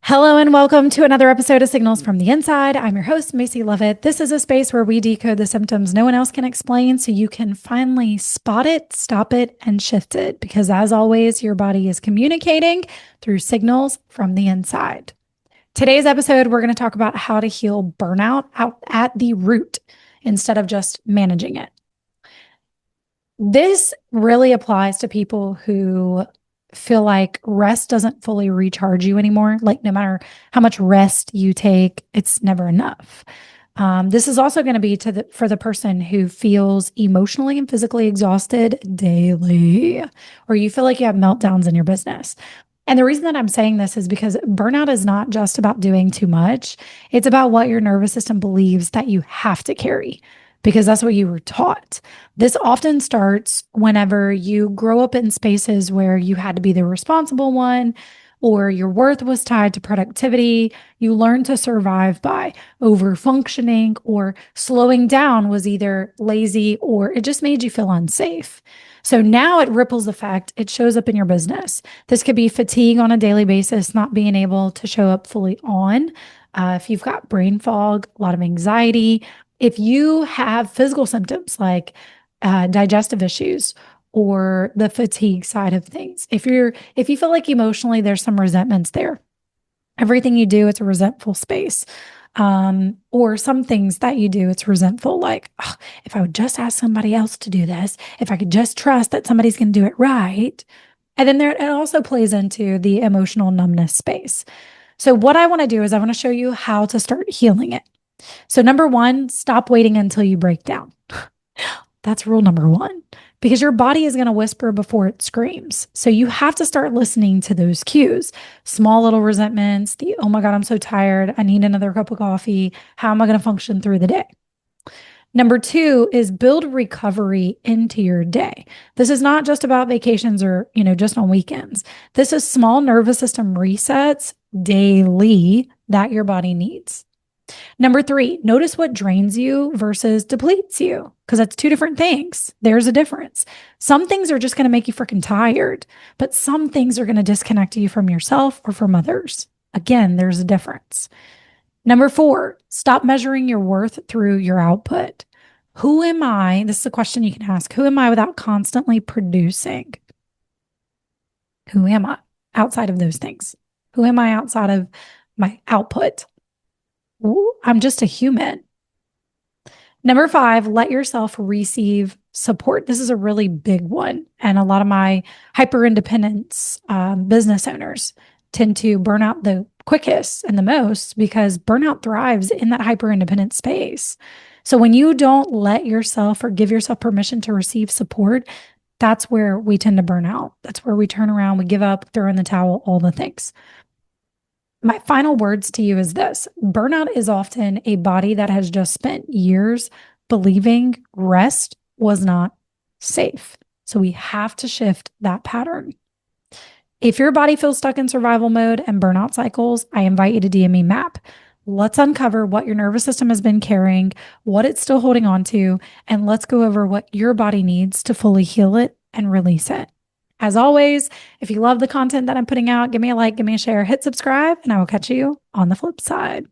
Hello and welcome to another episode of Signals from the Inside. I'm your host, Maisie Lovett. This is a space where we decode the symptoms no one else can explain so you can finally spot it, stop it, and shift it. Because as always, your body is communicating through signals from the inside. Today's episode, we're going to talk about how to heal burnout out at the root instead of just managing it. This really applies to people who feel like rest doesn't fully recharge you anymore. Like no matter how much rest you take, it's never enough. This is also going to be for the person who feels emotionally and physically exhausted daily, or you feel like you have meltdowns in your business. And the reason that I'm saying this is because burnout is not just about doing too much. It's about what your nervous system believes that you have to carry, because that's what you were taught. This often starts whenever you grow up in spaces where you had to be the responsible one, or your worth was tied to productivity. You learn to survive by over functioning, or slowing down was either lazy or it just made you feel unsafe. So now it ripples effect. It shows up in your business. This could be fatigue on a daily basis, not being able to show up fully on. If you've got brain fog, a lot of anxiety, if you have physical symptoms like digestive issues or the fatigue side of things, if you feel like emotionally there's some resentments there, everything you do, it's a resentful space. Or some things that you do, it's resentful. Like, oh, if I would just ask somebody else to do this, if I could just trust that somebody's going to do it right. And then it also plays into the emotional numbness space. So what I want to do is I want to show you how to start healing it. So number one, stop waiting until you break down. That's rule number one, because your body is going to whisper before it screams. So you have to start listening to those cues, small little resentments, oh my God, I'm so tired. I need another cup of coffee. How am I going to function through the day? Number two is build recovery into your day. This is not just about vacations or, just on weekends. This is small nervous system resets daily that your body needs. Number three, notice what drains you versus depletes you, because that's two different things. There's a difference. Some things are just going to make you freaking tired, but some things are going to disconnect you from yourself or from others. Again, there's a difference. Number four, stop measuring your worth through your output. Who am I? This is a question you can ask. Who am I without constantly producing? Who am I outside of those things? Who am I outside of my output? Ooh, I'm just a human. Number five, let yourself receive support. This is a really big one. And a lot of my hyper independence business owners tend to burn out the quickest and the most because burnout thrives in that hyper independent space. So when you don't let yourself or give yourself permission to receive support, that's where we tend to burn out. That's where we turn around, we give up, throw in the towel, all the things. My final words to you is this: burnout is often a body that has just spent years believing rest was not safe. So we have to shift that pattern. If your body feels stuck in survival mode and burnout cycles, I invite you to DM me MAP. Let's uncover what your nervous system has been carrying, what it's still holding on to, and let's go over what your body needs to fully heal it and release it. As always, if you love the content that I'm putting out, give me a like, give me a share, hit subscribe, and I will catch you on the flip side.